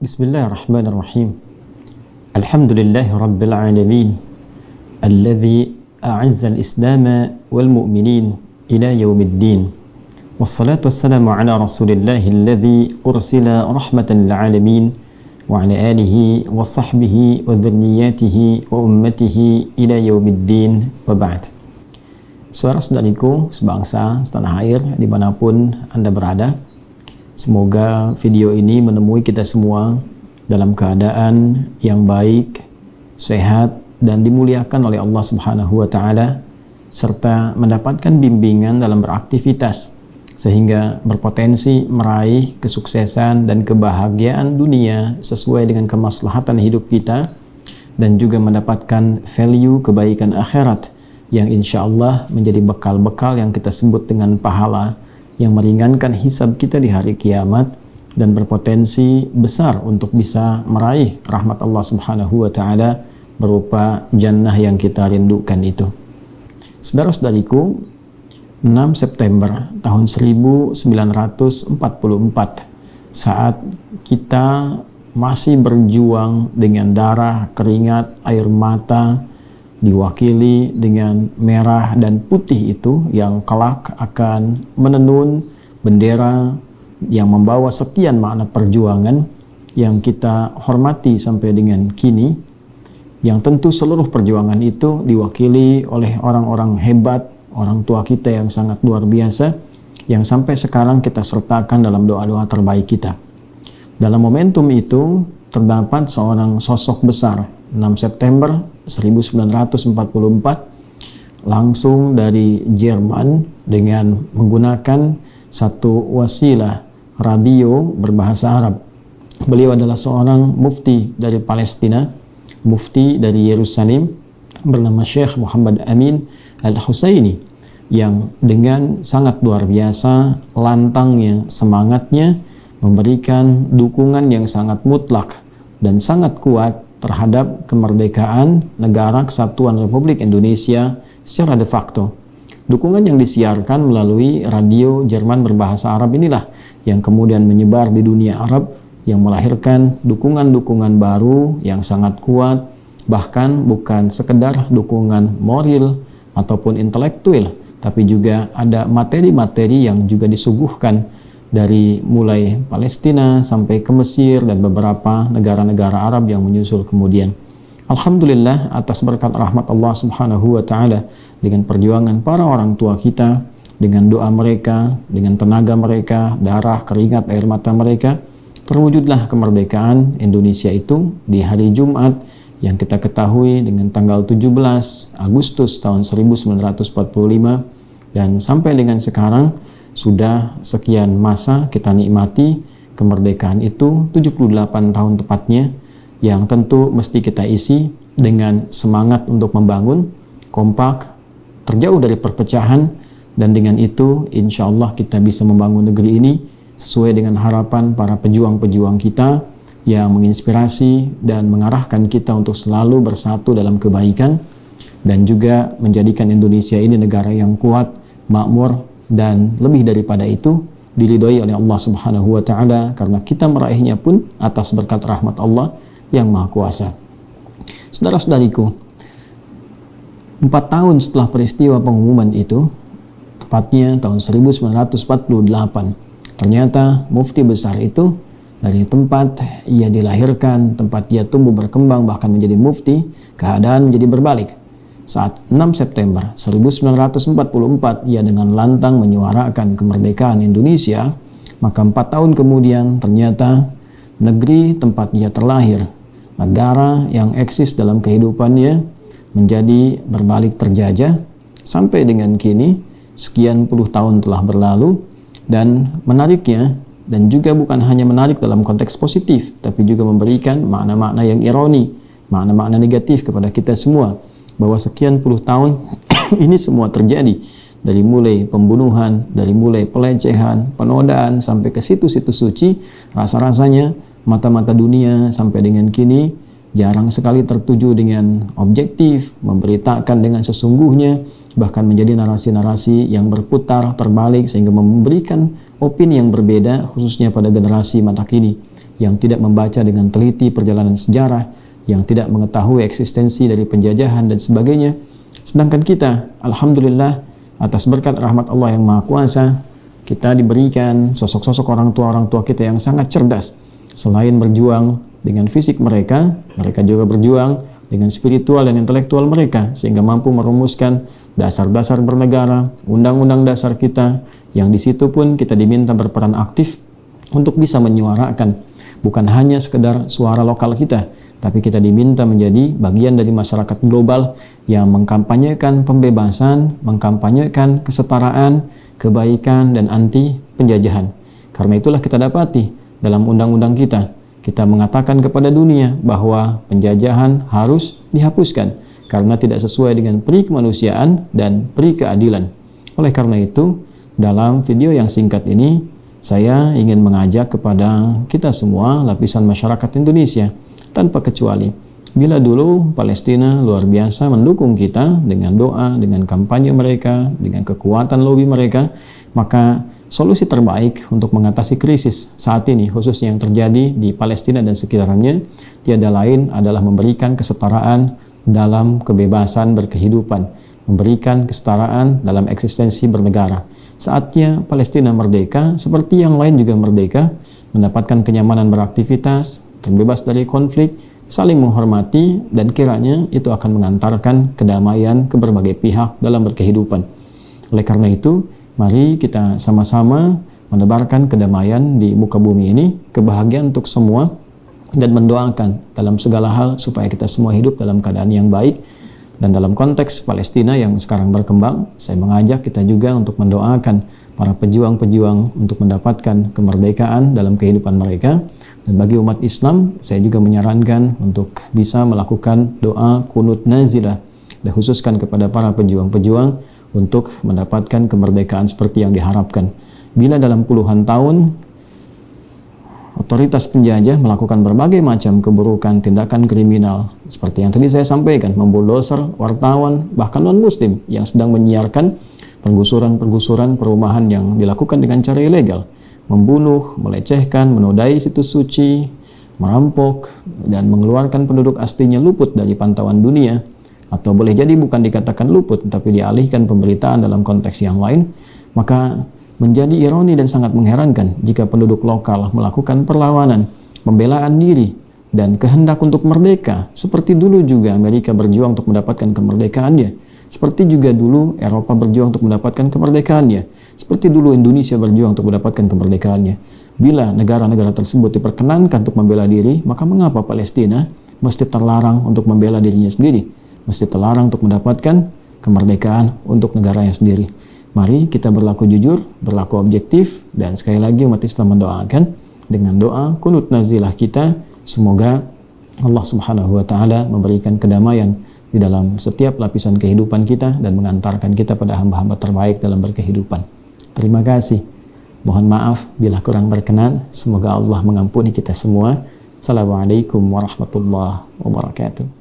Bismillahirrahmanirrahim. Alhamdulillahi rabbil alamin. Alladzi a'azza al-islam wal mu'minin ila yaumiddin. Wassalatu wassalamu ala rasulillahi alladzi ursila rahmatan lil alamin wa ala alihi wa sahbihi wa dhurriyyatihi wa ummatihi ila yaumiddin wa ba'd. Saudara-saudariku sebangsa, setanah air dimanapun Anda berada, semoga video ini menemui kita semua dalam keadaan yang baik, sehat, dan dimuliakan oleh Allah Subhanahu wa Ta'ala, serta mendapatkan bimbingan dalam beraktivitas sehingga berpotensi meraih kesuksesan dan kebahagiaan dunia sesuai dengan kemaslahatan hidup kita, dan juga mendapatkan value kebaikan akhirat yang insya Allah menjadi bekal-bekal yang kita sebut dengan pahala yang meringankan hisab kita di hari kiamat dan berpotensi besar untuk bisa meraih rahmat Allah Subhanahu wa Ta'ala berupa jannah yang kita rindukan itu. Saudara-saudariku, 6 September tahun 1944, saat kita masih berjuang dengan darah, keringat, air mata, diwakili dengan merah dan putih itu yang kelak akan menenun bendera yang membawa sekian makna perjuangan yang kita hormati sampai dengan kini, yang tentu seluruh perjuangan itu diwakili oleh orang-orang hebat, orang tua kita yang sangat luar biasa, yang sampai sekarang kita sertakan dalam doa-doa terbaik kita. Dalam momentum itu terdapat seorang sosok besar, 6 September 1944, langsung dari Jerman dengan menggunakan satu wasilah radio berbahasa Arab. Beliau adalah seorang mufti dari Palestina, mufti dari Yerusalem, bernama Syekh Muhammad Amin Al-Husaini, yang dengan sangat luar biasa lantangnya, semangatnya, memberikan dukungan yang sangat mutlak dan sangat kuat terhadap kemerdekaan Negara Kesatuan Republik Indonesia secara de facto. Dukungan yang disiarkan melalui radio Jerman berbahasa Arab inilah yang kemudian menyebar di dunia Arab, yang melahirkan dukungan-dukungan baru yang sangat kuat, bahkan bukan sekedar dukungan moral ataupun intelektual, tapi juga ada materi-materi yang juga disuguhkan dari mulai Palestina sampai ke Mesir dan beberapa negara-negara Arab yang menyusul kemudian. Alhamdulillah atas berkat rahmat Allah Subhanahu wa Ta'ala, dengan perjuangan para orang tua kita, dengan doa mereka, dengan tenaga mereka, darah, keringat, air mata mereka, terwujudlah kemerdekaan Indonesia itu di hari Jumat yang kita ketahui dengan tanggal 17 Agustus tahun 1945, dan sampai dengan sekarang sudah sekian masa kita nikmati kemerdekaan itu, 78 tahun tepatnya, yang tentu mesti kita isi dengan semangat untuk membangun, kompak, terjauh dari perpecahan, dan dengan itu insya Allah kita bisa membangun negeri ini sesuai dengan harapan para pejuang-pejuang kita yang menginspirasi dan mengarahkan kita untuk selalu bersatu dalam kebaikan, dan juga menjadikan Indonesia ini negara yang kuat, makmur, dan lebih daripada itu diridhoi oleh Allah Subhanahu wa Ta'ala, karena kita meraihnya pun atas berkat rahmat Allah yang Maha Kuasa. Saudara-saudariku, 4 tahun setelah peristiwa pengumuman itu, tepatnya tahun 1948, ternyata mufti besar itu dari tempat ia dilahirkan, tempat ia tumbuh berkembang bahkan menjadi mufti, keadaan menjadi berbalik. Saat 6 September 1944 ia dengan lantang menyuarakan kemerdekaan Indonesia, maka 4 tahun kemudian ternyata negeri tempat ia terlahir, negara yang eksis dalam kehidupannya, menjadi berbalik terjajah sampai dengan kini. Sekian puluh tahun telah berlalu, dan menariknya, dan juga bukan hanya menarik dalam konteks positif, tapi juga memberikan makna-makna yang ironi, makna-makna negatif kepada kita semua, bahwa sekian puluh tahun ini semua terjadi, dari mulai pembunuhan, dari mulai pelecehan, penodaan, sampai ke situs-situs suci. Rasa-rasanya mata-mata dunia sampai dengan kini jarang sekali tertuju dengan objektif, memberitakan dengan sesungguhnya, bahkan menjadi narasi-narasi yang berputar terbalik sehingga memberikan opini yang berbeda, khususnya pada generasi masa kini. yang tidak membaca dengan teliti perjalanan sejarah, yang tidak mengetahui eksistensi dari penjajahan dan sebagainya. Sedangkan kita, alhamdulillah, atas berkat rahmat Allah yang Maha Kuasa, kita diberikan sosok-sosok orang tua kita yang sangat cerdas. Selain berjuang dengan fisik mereka, mereka juga berjuang dengan spiritual dan intelektual mereka, sehingga mampu merumuskan dasar-dasar bernegara, undang-undang dasar kita, yang di situ pun kita diminta berperan aktif untuk bisa menyuarakan bukan hanya sekedar suara lokal kita, tapi kita diminta menjadi bagian dari masyarakat global yang mengkampanyekan pembebasan, mengkampanyekan kesetaraan, kebaikan, dan anti penjajahan. Karena itulah kita dapati dalam undang-undang kita, kita mengatakan kepada dunia bahwa penjajahan harus dihapuskan karena tidak sesuai dengan peri kemanusiaan dan peri keadilan. Oleh karena itu, dalam video yang singkat ini, saya ingin mengajak kepada kita semua, lapisan masyarakat Indonesia, tanpa kecuali, bila dulu Palestina luar biasa mendukung kita dengan doa, dengan kampanye mereka, dengan kekuatan lobby mereka, maka solusi terbaik untuk mengatasi krisis saat ini, khususnya yang terjadi di Palestina dan sekitarnya, tiada lain adalah memberikan kesetaraan dalam kebebasan berkehidupan, memberikan kesetaraan dalam eksistensi bernegara. Saatnya Palestina merdeka, seperti yang lain juga merdeka, mendapatkan kenyamanan beraktivitas, terbebas dari konflik, saling menghormati, dan kiranya itu akan mengantarkan kedamaian ke berbagai pihak dalam berkehidupan. Oleh karena itu, mari kita sama-sama menebarkan kedamaian di muka bumi ini, kebahagiaan untuk semua, dan mendoakan dalam segala hal supaya kita semua hidup dalam keadaan yang baik. Dan dalam konteks Palestina yang sekarang berkembang, saya mengajak kita juga untuk mendoakan para pejuang-pejuang untuk mendapatkan kemerdekaan dalam kehidupan mereka. Dan bagi umat Islam, saya juga menyarankan untuk bisa melakukan doa kunut nazilah, dikhususkan kepada para pejuang-pejuang untuk mendapatkan kemerdekaan seperti yang diharapkan. Bila dalam puluhan tahun otoritas penjajah melakukan berbagai macam keburukan, tindakan kriminal, seperti yang tadi saya sampaikan, membuldoser wartawan, bahkan non-muslim yang sedang menyiarkan penggusuran-penggusuran perumahan yang dilakukan dengan cara ilegal, membunuh, melecehkan, menodai situs suci, merampok, dan mengeluarkan penduduk aslinya luput dari pantauan dunia, atau boleh jadi bukan dikatakan luput, tapi dialihkan pemberitaan dalam konteks yang lain, maka menjadi ironi dan sangat mengherankan jika penduduk lokal melakukan perlawanan, pembelaan diri, dan kehendak untuk merdeka, seperti dulu juga Amerika berjuang untuk mendapatkan kemerdekaannya, seperti juga dulu Eropa berjuang untuk mendapatkan kemerdekaannya, seperti dulu Indonesia berjuang untuk mendapatkan kemerdekaannya. Bila negara-negara tersebut diperkenankan untuk membela diri, maka mengapa Palestina mesti terlarang untuk membela dirinya sendiri, mesti terlarang untuk mendapatkan kemerdekaan untuk negaranya sendiri? Mari kita berlaku jujur, berlaku objektif, dan sekali lagi umat Islam mendoakan dengan doa kunut nazilah kita, semoga Allah Subhanahu wa Ta'ala memberikan kedamaian di dalam setiap lapisan kehidupan kita dan mengantarkan kita pada hamba-hamba terbaik dalam berkehidupan. Terima kasih. Mohon maaf bila kurang berkenan. Semoga Allah mengampuni kita semua. Assalamualaikum warahmatullahi wabarakatuh.